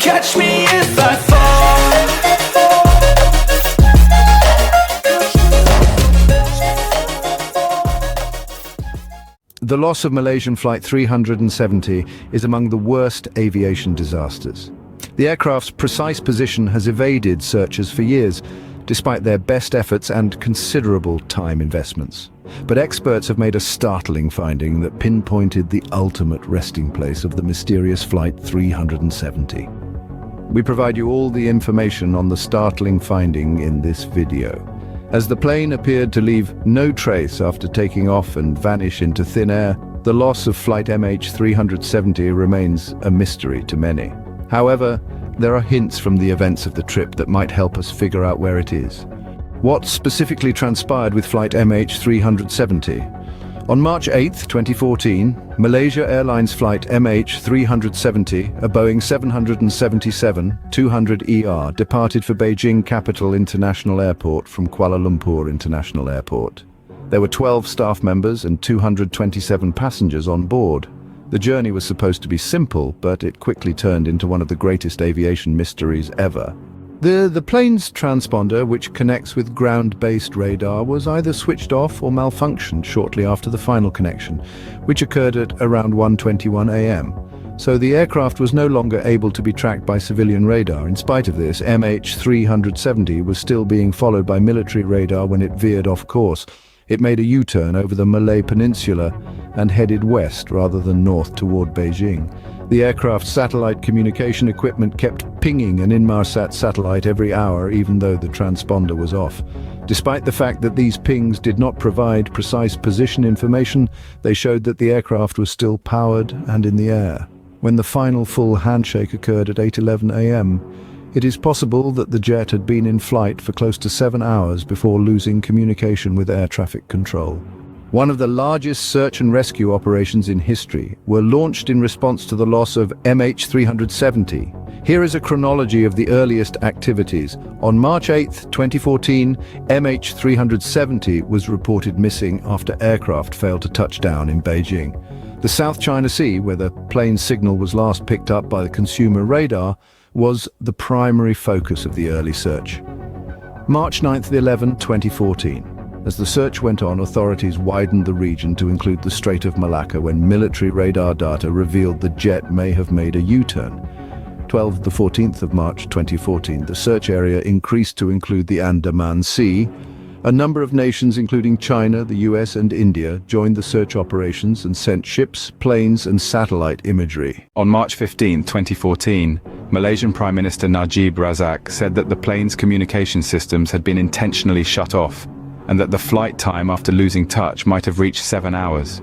catch me if I fall. The loss of Malaysian Flight 370 is among the worst aviation disasters. The aircraft's precise position has evaded searchers for years, despite their best efforts and considerable time investments. But experts have made a startling finding that pinpointed the ultimate resting place of the mysterious Flight 370. We provide you all the information on the startling finding in this video. As the plane appeared to leave no trace after taking off and vanish into thin air, the loss of Flight MH370 remains a mystery to many. However, there are hints from the events of the trip that might help us figure out where it is. What specifically transpired with Flight MH370? On March 8, 2014, Malaysia Airlines Flight MH370, a Boeing 777-200ER, departed for Beijing Capital International Airport from Kuala Lumpur International Airport. There were 12 staff members and 227 passengers on board. The journey was supposed to be simple, but it quickly turned into one of the greatest aviation mysteries ever. The plane's transponder, which connects with ground-based radar, was either switched off or malfunctioned shortly after the final connection, which occurred at around 1:21 a.m. So the aircraft was no longer able to be tracked by civilian radar. In spite of this, MH370 was still being followed by military radar when it veered off course. It made a U-turn over the Malay Peninsula and headed west rather than north toward Beijing. The aircraft's satellite communication equipment kept pinging an Inmarsat satellite every hour, even though the transponder was off. Despite the fact that these pings did not provide precise position information, they showed that the aircraft was still powered and in the air. When the final full handshake occurred at 8:11 a.m., it is possible that the jet had been in flight for close to 7 hours before losing communication with air traffic control. One of the largest search and rescue operations in history were launched in response to the loss of MH370. Here is a chronology of the earliest activities. On March 8, 2014, MH370 was reported missing after aircraft failed to touch down in Beijing. The South China Sea, where the plane's signal was last picked up by the consumer radar, was the primary focus of the early search. March 9-11, 2014. As the search went on, authorities widened the region to include the Strait of Malacca when military radar data revealed the jet may have made a U-turn. 14th of March 2014, the search area increased to include the Andaman Sea. A number of nations, including China, the US and India, joined the search operations and sent ships, planes and satellite imagery. On March 15, 2014, Malaysian Prime Minister Najib Razak said that the plane's communication systems had been intentionally shut off, and that the flight time after losing touch might have reached 7 hours.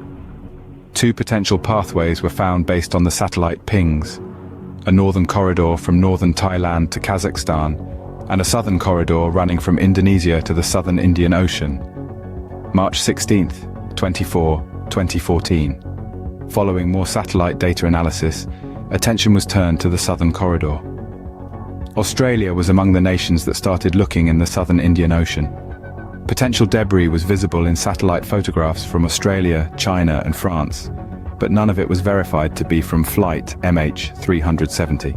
2 potential pathways were found based on the satellite pings: a northern corridor from northern Thailand to Kazakhstan, and a southern corridor running from Indonesia to the southern Indian Ocean. March 16, 2014. Following more satellite data analysis, attention was turned to the southern corridor. Australia was among the nations that started looking in the southern Indian Ocean. Potential debris was visible in satellite photographs from Australia, China and France, but none of it was verified to be from Flight MH370.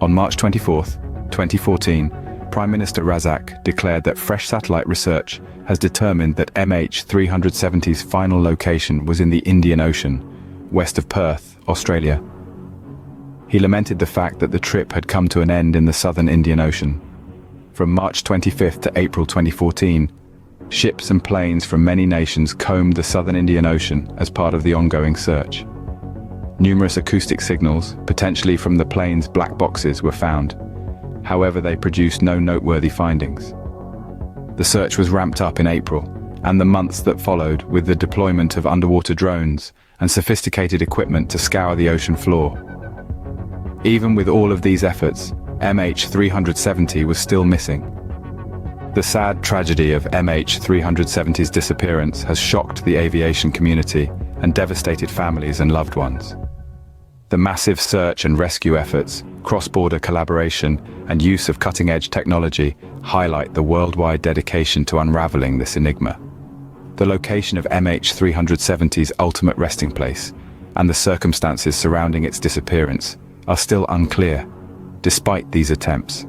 On March 24, 2014, Prime Minister Razak declared that fresh satellite research has determined that MH370's final location was in the Indian Ocean, west of Perth, Australia. He lamented the fact that the trip had come to an end in the southern Indian Ocean. From March 25 to April 2014, ships and planes from many nations combed the southern Indian Ocean as part of the ongoing search. Numerous acoustic signals, potentially from the plane's black boxes, were found. However, they produced no noteworthy findings. The search was ramped up in April, and the months that followed with the deployment of underwater drones and sophisticated equipment to scour the ocean floor. Even with all of these efforts, MH370 was still missing. The sad tragedy of MH370's disappearance has shocked the aviation community and devastated families and loved ones. The massive search and rescue efforts, cross-border collaboration, and use of cutting-edge technology highlight the worldwide dedication to unraveling this enigma. The location of MH370's ultimate resting place and the circumstances surrounding its disappearance are still unclear, despite these attempts.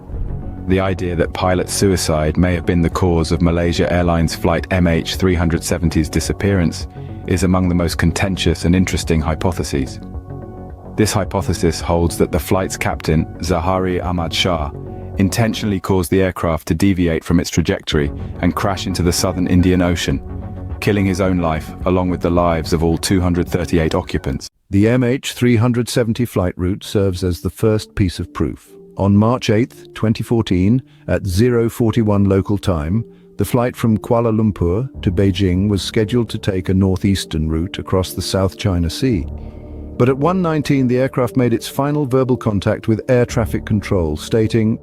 The idea that pilot suicide may have been the cause of Malaysia Airlines Flight MH370's disappearance is among the most contentious and interesting hypotheses. This hypothesis holds that the flight's captain, Zahari Ahmad Shah, intentionally caused the aircraft to deviate from its trajectory and crash into the southern Indian Ocean, killing his own life along with the lives of all 238 occupants. The MH370 flight route serves as the first piece of proof. On March 8, 2014, at 0:41 local time, the flight from Kuala Lumpur to Beijing was scheduled to take a northeastern route across the South China Sea. But at 1:19, the aircraft made its final verbal contact with air traffic control, stating,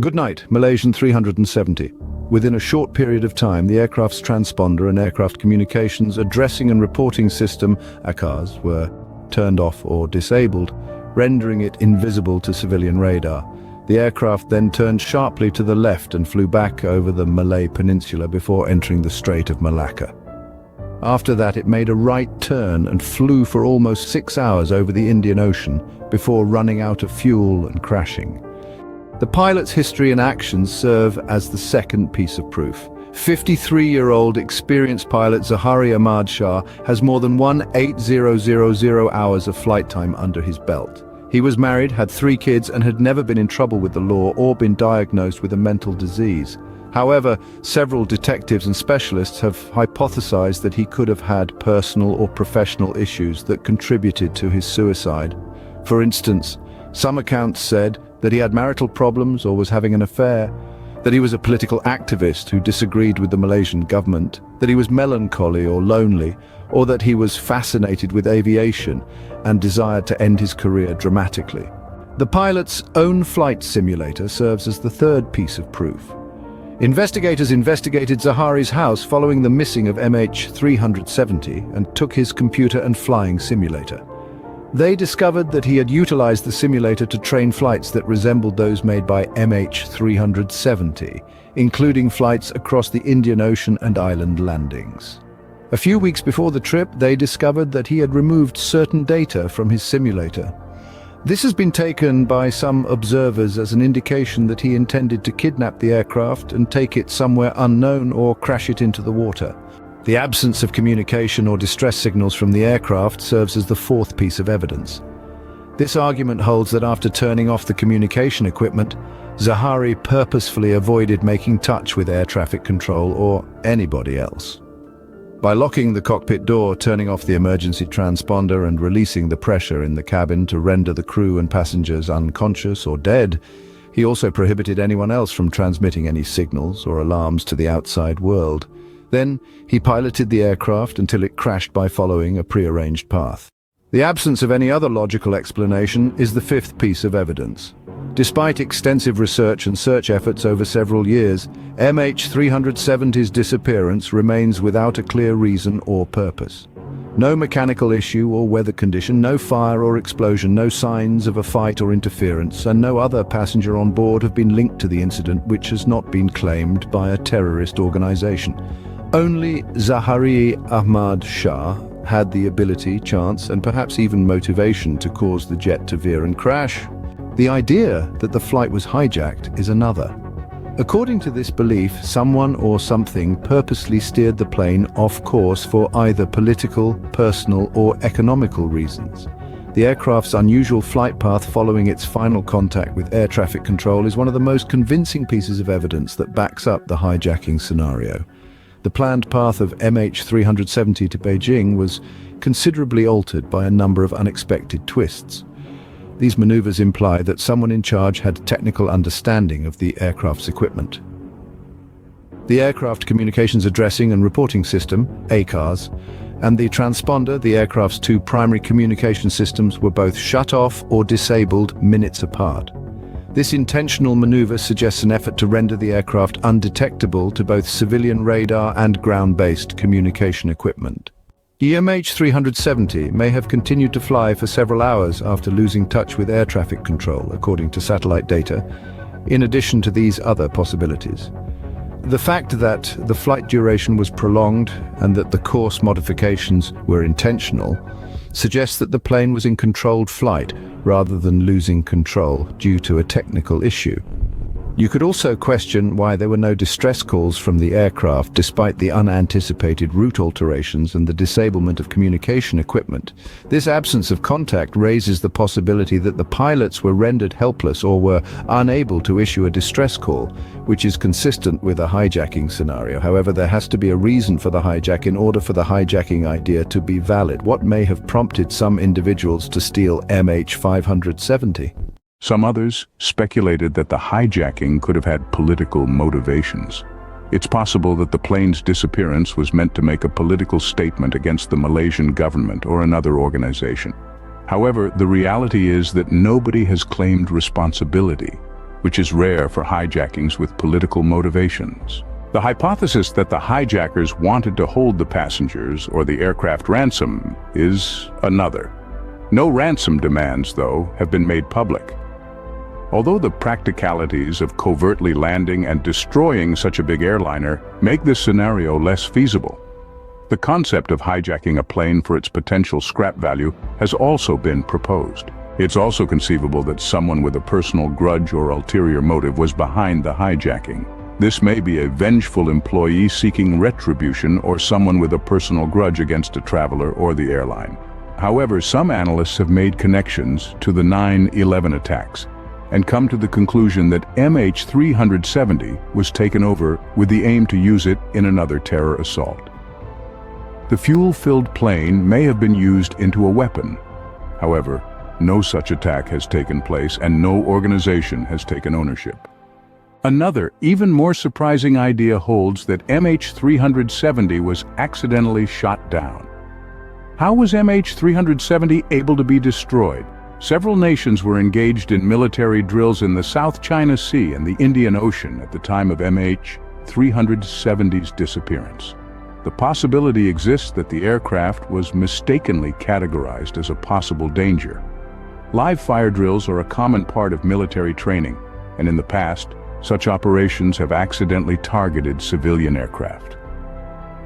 "Good night, Malaysian 370. Within a short period of time, the aircraft's transponder and aircraft communications addressing and reporting system, ACARs, were turned off or disabled, rendering it invisible to civilian radar. The aircraft then turned sharply to the left and flew back over the Malay Peninsula before entering the Strait of Malacca. After that, it made a right turn and flew for almost 6 hours over the Indian Ocean before running out of fuel and crashing." The pilot's history and actions serve as the second piece of proof. 53-year-old experienced pilot Zahari Ahmad Shah has more than 18,000 hours of flight time under his belt. He was married, had 3 kids, and had never been in trouble with the law or been diagnosed with a mental disease. However, several detectives and specialists have hypothesized that he could have had personal or professional issues that contributed to his suicide. For instance, some accounts said that he had marital problems or was having an affair, that he was a political activist who disagreed with the Malaysian government, that he was melancholy or lonely, or that he was fascinated with aviation and desired to end his career dramatically. The pilot's own flight simulator serves as the third piece of proof. Investigators investigated Zahari's house following the missing of MH370 and took his computer and flying simulator. They discovered that he had utilized the simulator to train flights that resembled those made by MH370, including flights across the Indian Ocean and island landings. A few weeks before the trip, they discovered that he had removed certain data from his simulator. This has been taken by some observers as an indication that he intended to kidnap the aircraft and take it somewhere unknown or crash it into the water. The absence of communication or distress signals from the aircraft serves as the fourth piece of evidence. This argument holds that after turning off the communication equipment, Zahari purposefully avoided making touch with air traffic control or anybody else. By locking the cockpit door, turning off the emergency transponder and releasing the pressure in the cabin to render the crew and passengers unconscious or dead, he also prohibited anyone else from transmitting any signals or alarms to the outside world. Then, he piloted the aircraft until it crashed by following a prearranged path. The absence of any other logical explanation is the fifth piece of evidence. Despite extensive research and search efforts over several years, MH370's disappearance remains without a clear reason or purpose. No mechanical issue or weather condition, no fire or explosion, no signs of a fight or interference, and no other passenger on board have been linked to the incident, which has not been claimed by a terrorist organization. Only Zahari Ahmad Shah had the ability, chance, and perhaps even motivation to cause the jet to veer and crash. The idea that the flight was hijacked is another. According to this belief, someone or something purposely steered the plane off course for either political, personal, or economical reasons. The aircraft's unusual flight path following its final contact with air traffic control is one of the most convincing pieces of evidence that backs up the hijacking scenario. The planned path of MH370 to Beijing was considerably altered by a number of unexpected twists. These maneuvers imply that someone in charge had technical understanding of the aircraft's equipment. The aircraft communications addressing and reporting system, ACARS, and the transponder, the aircraft's two primary communication systems, were both shut off or disabled minutes apart. This intentional maneuver suggests an effort to render the aircraft undetectable to both civilian radar and ground-based communication equipment. The MH370 may have continued to fly for several hours after losing touch with air traffic control, according to satellite data, in addition to these other possibilities. The fact that the flight duration was prolonged and that the course modifications were intentional suggests that the plane was in controlled flight rather than losing control due to a technical issue. You could also question why there were no distress calls from the aircraft despite the unanticipated route alterations and the disablement of communication equipment. This absence of contact raises the possibility that the pilots were rendered helpless or were unable to issue a distress call, which is consistent with a hijacking scenario. However, there has to be a reason for the hijack in order for the hijacking idea to be valid. What may have prompted some individuals to steal MH370? Some others speculated that the hijacking could have had political motivations. It's possible that the plane's disappearance was meant to make a political statement against the Malaysian government or another organization. However, the reality is that nobody has claimed responsibility, which is rare for hijackings with political motivations. The hypothesis that the hijackers wanted to hold the passengers or the aircraft ransom is another. No ransom demands, though, have been made public. Although the practicalities of covertly landing and destroying such a big airliner make this scenario less feasible, the concept of hijacking a plane for its potential scrap value has also been proposed. It's also conceivable that someone with a personal grudge or ulterior motive was behind the hijacking. This may be a vengeful employee seeking retribution or someone with a personal grudge against a traveler or the airline. However, some analysts have made connections to the 9/11 attacks and come to the conclusion that MH370 was taken over with the aim to use it in another terror assault. The fuel-filled plane may have been used into a weapon. However, no such attack has taken place and no organization has taken ownership. Another, even more surprising idea holds that MH370 was accidentally shot down. How was MH370 able to be destroyed? Several nations were engaged in military drills in the South China Sea and the Indian Ocean at the time of MH370's disappearance. The possibility exists that the aircraft was mistakenly categorized as a possible danger. Live fire drills are a common part of military training, and in the past, such operations have accidentally targeted civilian aircraft.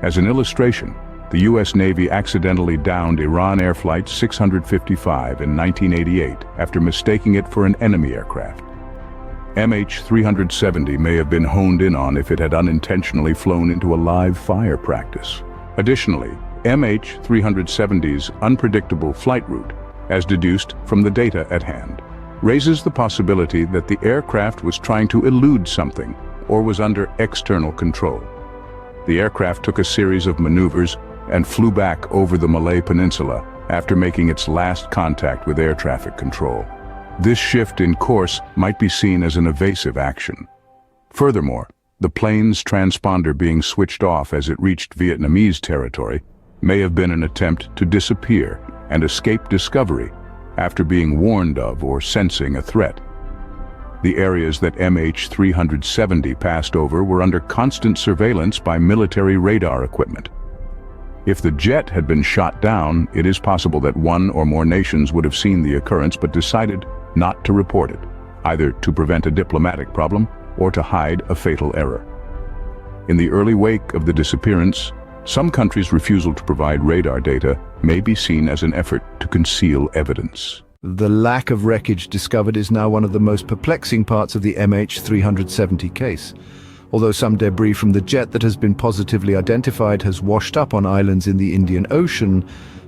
As an illustration, the U.S. Navy accidentally downed Iran Air Flight 655 in 1988 after mistaking it for an enemy aircraft. MH370 may have been honed in on if it had unintentionally flown into a live fire practice. Additionally, MH370's unpredictable flight route, as deduced from the data at hand, raises the possibility that the aircraft was trying to elude something or was under external control. The aircraft took a series of maneuvers and flew back over the Malay Peninsula after making its last contact with air traffic control. This shift in course might be seen as an evasive action. Furthermore, the plane's transponder being switched off as it reached Vietnamese territory may have been an attempt to disappear and escape discovery after being warned of or sensing a threat. The areas that MH370 passed over were under constant surveillance by military radar equipment. If the jet had been shot down, it is possible that one or more nations would have seen the occurrence but decided not to report it, either to prevent a diplomatic problem or to hide a fatal error. In the early wake of the disappearance, some countries' refusal to provide radar data may be seen as an effort to conceal evidence. The lack of wreckage discovered is now one of the most perplexing parts of the MH370 case. Although some debris from the jet that has been positively identified has washed up on islands in the Indian Ocean,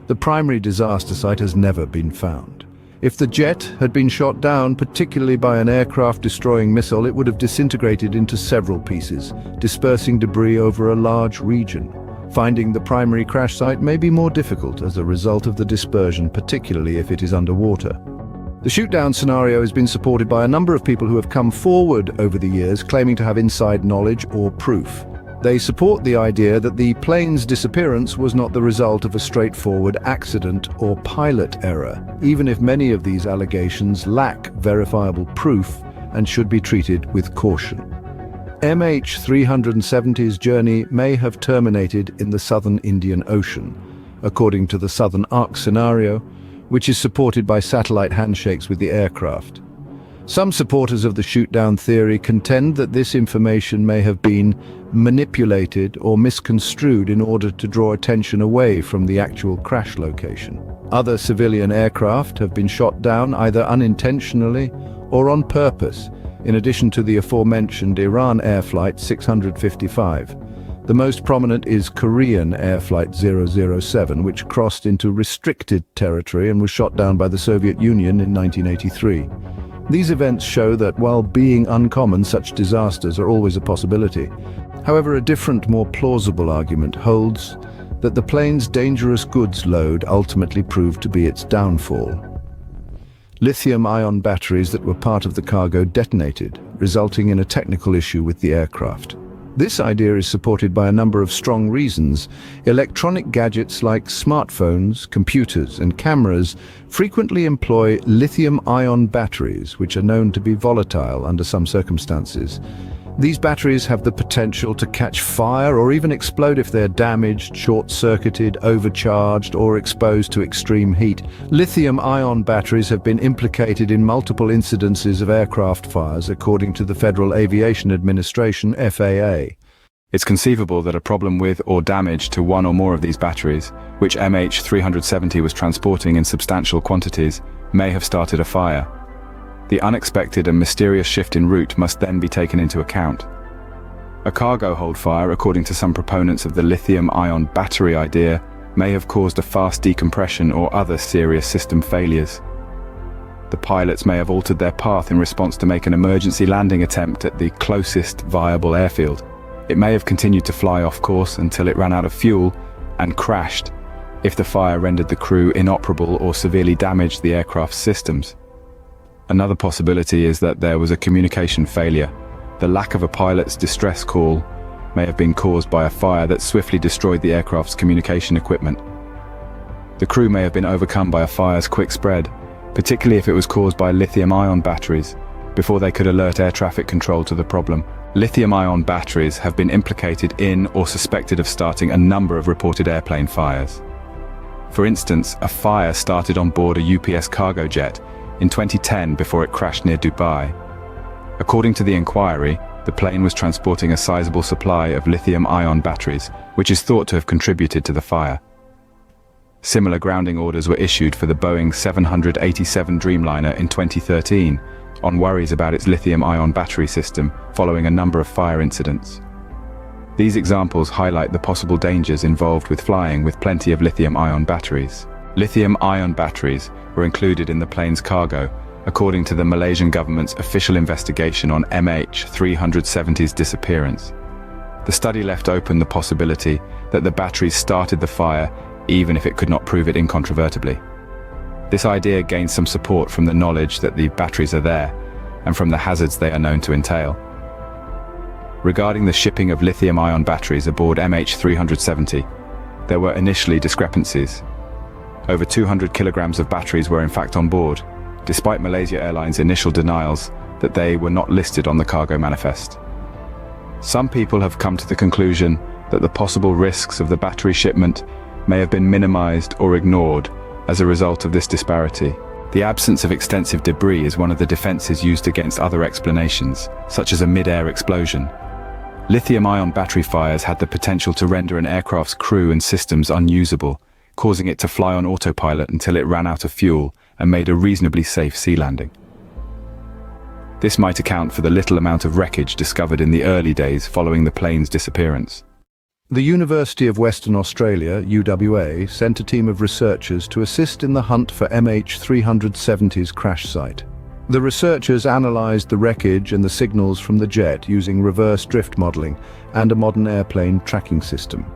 the primary disaster site has never been found. If the jet had been shot down, particularly by an aircraft-destroying missile, it would have disintegrated into several pieces, dispersing debris over a large region. Finding the primary crash site may be more difficult as a result of the dispersion, particularly if it is underwater. The shoot-down scenario has been supported by a number of people who have come forward over the years claiming to have inside knowledge or proof. They support the idea that the plane's disappearance was not the result of a straightforward accident or pilot error, even if many of these allegations lack verifiable proof and should be treated with caution. MH370's journey may have terminated in the southern Indian Ocean, according to the Southern Arc scenario, which is supported by satellite handshakes with the aircraft. Some supporters of the shoot-down theory contend that this information may have been manipulated or misconstrued in order to draw attention away from the actual crash location. Other civilian aircraft have been shot down either unintentionally or on purpose, in addition to the aforementioned Iran Air Flight 655. The most prominent is Korean Air Flight 007, which crossed into restricted territory and was shot down by the Soviet Union in 1983. These events show that while being uncommon, such disasters are always a possibility. However, a different, more plausible argument holds that the plane's dangerous goods load ultimately proved to be its downfall. Lithium-ion batteries that were part of the cargo detonated, resulting in a technical issue with the aircraft. This idea is supported by a number of strong reasons. Electronic gadgets like smartphones, computers, and cameras frequently employ lithium-ion batteries, which are known to be volatile under some circumstances. These batteries have the potential to catch fire or even explode if they're damaged, short-circuited, overcharged, or exposed to extreme heat. Lithium-ion batteries have been implicated in multiple incidences of aircraft fires, according to the Federal Aviation Administration, FAA. It's conceivable that a problem with or damage to one or more of these batteries, which MH370 was transporting in substantial quantities, may have started a fire. The unexpected and mysterious shift in route must then be taken into account. A cargo hold fire, according to some proponents of the lithium-ion battery idea, may have caused a fast decompression or other serious system failures. The pilots may have altered their path in response to make an emergency landing attempt at the closest viable airfield. It may have continued to fly off course until it ran out of fuel and crashed if the fire rendered the crew inoperable or severely damaged the aircraft's systems. Another possibility is that there was a communication failure. The lack of a pilot's distress call may have been caused by a fire that swiftly destroyed the aircraft's communication equipment. The crew may have been overcome by a fire's quick spread, particularly if it was caused by lithium-ion batteries, before they could alert air traffic control to the problem. Lithium-ion batteries have been implicated in or suspected of starting a number of reported airplane fires. For instance, a fire started on board a UPS cargo jet in 2010 before it crashed near Dubai. According to the inquiry, the plane was transporting a sizable supply of lithium-ion batteries, which is thought to have contributed to the fire. Similar grounding orders were issued for the Boeing 787 Dreamliner in 2013 on worries about its lithium-ion battery system following a number of fire incidents. These examples highlight the possible dangers involved with flying with plenty of lithium-ion batteries. Lithium-ion batteries were included in the plane's cargo, according to the Malaysian government's official investigation on MH370's disappearance. The study left open the possibility that the batteries started the fire, even if it could not prove it incontrovertibly. This idea gains some support from the knowledge that the batteries are there, and from the hazards they are known to entail. Regarding the shipping of lithium-ion batteries aboard MH370, there were initially discrepancies. Over 200 kilograms of batteries were in fact on board, despite Malaysia Airlines' initial denials that they were not listed on the cargo manifest. Some people have come to the conclusion that the possible risks of the battery shipment may have been minimized or ignored as a result of this disparity. The absence of extensive debris is one of the defenses used against other explanations, such as a mid-air explosion. Lithium-ion battery fires had the potential to render an aircraft's crew and systems unusable, causing it to fly on autopilot until it ran out of fuel and made a reasonably safe sea landing. This might account for the little amount of wreckage discovered in the early days following the plane's disappearance. The University of Western Australia, UWA, sent a team of researchers to assist in the hunt for MH370's crash site. The researchers analysed the wreckage and the signals from the jet using reverse drift modelling and a modern airplane tracking system.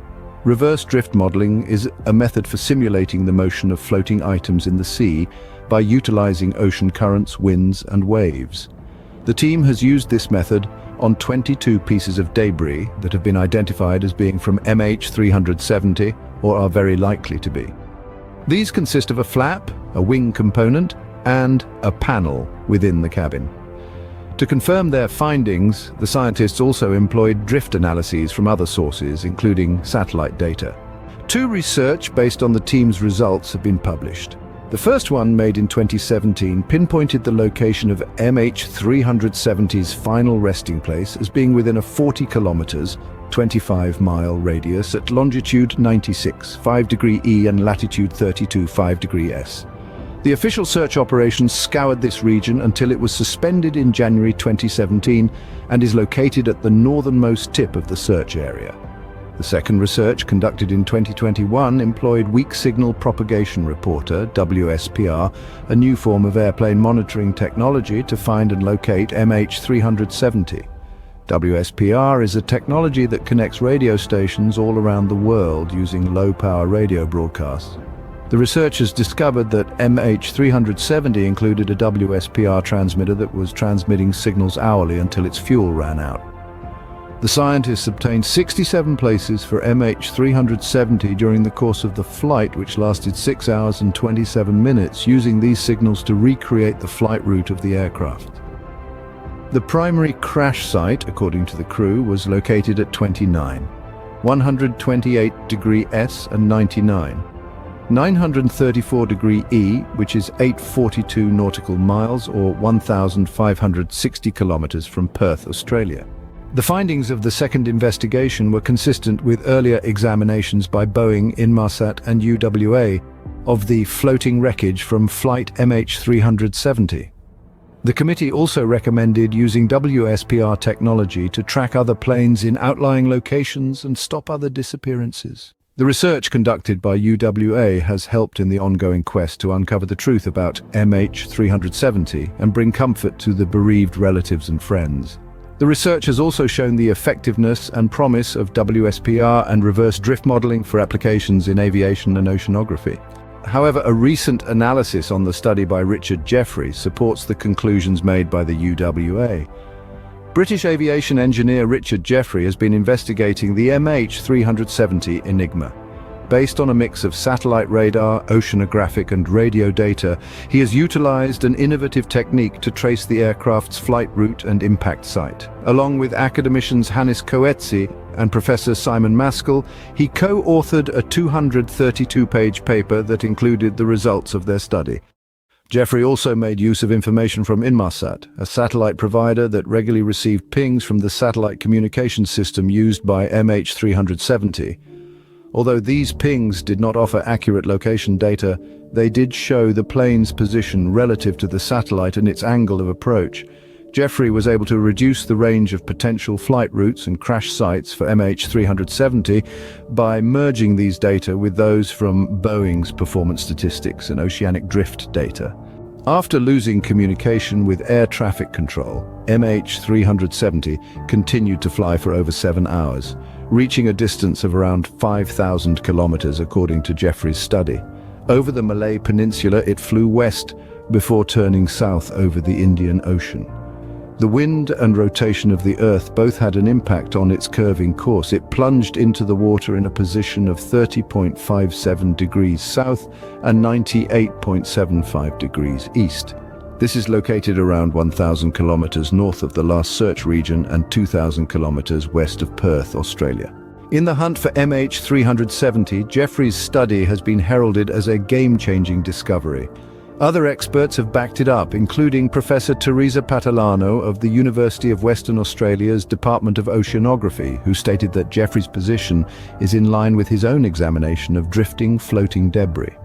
Reverse drift modeling is a method for simulating the motion of floating items in the sea by utilizing ocean currents, winds, and waves. The team has used this method on 22 pieces of debris that have been identified as being from MH370 or are very likely to be. These consist of a flap, a wing component, and a panel within the cabin. To confirm their findings, the scientists also employed drift analyses from other sources, including satellite data. Two research based on the team's results have been published. The first one, made in 2017, pinpointed the location of MH370's final resting place as being within a 40 kilometers, 25-mile radius at longitude 96, 5 degree E and latitude 32, 5 degree S. The official search operation scoured this region until it was suspended in January 2017 and is located at the northernmost tip of the search area. The second research, conducted in 2021, employed weak signal propagation reporter, WSPR, a new form of airplane monitoring technology to find and locate MH370. WSPR is a technology that connects radio stations all around the world using low-power radio broadcasts. The researchers discovered that MH370 included a WSPR transmitter that was transmitting signals hourly until its fuel ran out. The scientists obtained 67 places for MH370 during the course of the flight, which lasted 6 hours and 27 minutes, using these signals to recreate the flight route of the aircraft. The primary crash site, according to the crew, was located at 29, 128 degree S and 99, 934 degree E, which is 842 nautical miles or 1,560 kilometers from Perth, Australia. The findings of the second investigation were consistent with earlier examinations by Boeing, Inmarsat and UWA of the floating wreckage from flight MH370. The committee also recommended using WSPR technology to track other planes in outlying locations and stop other disappearances. The research conducted by UWA has helped in the ongoing quest to uncover the truth about MH370 and bring comfort to the bereaved relatives and friends. The research has also shown the effectiveness and promise of WSPR and reverse drift modeling for applications in aviation and oceanography. However, a recent analysis on the study by Richard Jeffrey supports the conclusions made by the UWA. British aviation engineer Richard Jeffrey has been investigating the MH370 Enigma. Based on a mix of satellite radar, oceanographic and radio data, he has utilized an innovative technique to trace the aircraft's flight route and impact site. Along with academicians Hannes Coetzee and Professor Simon Maskell, he co-authored a 232-page paper that included the results of their study. Jeffrey also made use of information from Inmarsat, a satellite provider that regularly received pings from the satellite communication system used by MH370. Although these pings did not offer accurate location data, they did show the plane's position relative to the satellite and its angle of approach. Jeffrey was able to reduce the range of potential flight routes and crash sites for MH370 by merging these data with those from Boeing's performance statistics and oceanic drift data. After losing communication with air traffic control, MH370 continued to fly for over 7 hours, reaching a distance of around 5,000 kilometers according to Jeffrey's study. Over the Malay Peninsula, it flew west before turning south over the Indian Ocean. The wind and rotation of the Earth both had an impact on its curving course. It plunged into the water in a position of 30.57 degrees south and 98.75 degrees east. This is located around 1,000 kilometers north of the last search region and 2,000 kilometers west of Perth, Australia. In the hunt for MH370, Jeffrey's study has been heralded as a game-changing discovery. Other experts have backed it up, including Professor Teresa Patalano of the University of Western Australia's Department of Oceanography, who stated that Jeffrey's position is in line with his own examination of drifting, floating debris.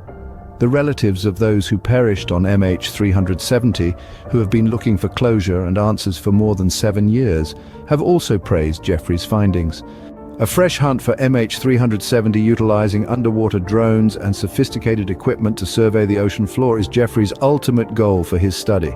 The relatives of those who perished on MH370, who have been looking for closure and answers for more than 7 years, have also praised Jeffrey's findings. A fresh hunt for MH370 utilizing underwater drones and sophisticated equipment to survey the ocean floor is Jeffrey's ultimate goal for his study.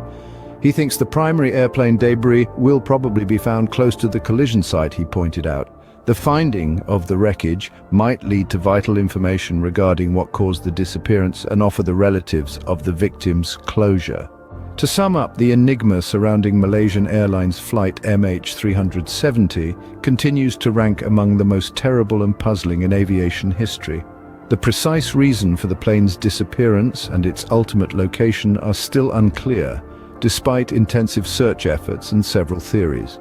He thinks the primary airplane debris will probably be found close to the collision site, he pointed out. The finding of the wreckage might lead to vital information regarding what caused the disappearance and offer the relatives of the victims closure. To sum up, the enigma surrounding Malaysian Airlines Flight MH370 continues to rank among the most terrible and puzzling in aviation history. The precise reason for the plane's disappearance and its ultimate location are still unclear, despite intensive search efforts and several theories.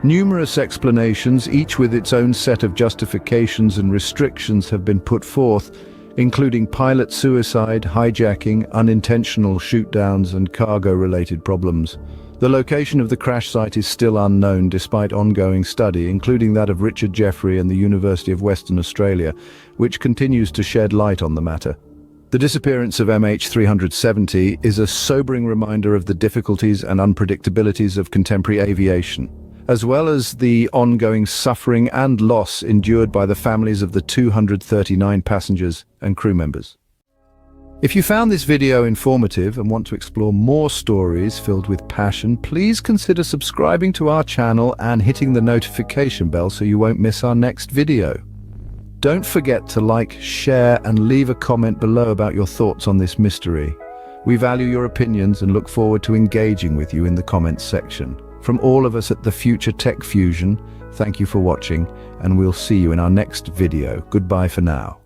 Numerous explanations, each with its own set of justifications and restrictions, have been put forth, including pilot suicide, hijacking, unintentional shoot-downs, and cargo-related problems. The location of the crash site is still unknown despite ongoing study, including that of Richard Jeffrey and the University of Western Australia, which continues to shed light on the matter. The disappearance of MH370 is a sobering reminder of the difficulties and unpredictabilities of contemporary aviation, as well as the ongoing suffering and loss endured by the families of the 239 passengers and crew members. If you found this video informative and want to explore more stories filled with passion, please consider subscribing to our channel and hitting the notification bell so you won't miss our next video. Don't forget to like, share, and leave a comment below about your thoughts on this mystery. We value your opinions and look forward to engaging with you in the comments section. From all of us at the Future Tech Fusion, thank you for watching, and we'll see you in our next video. Goodbye for now.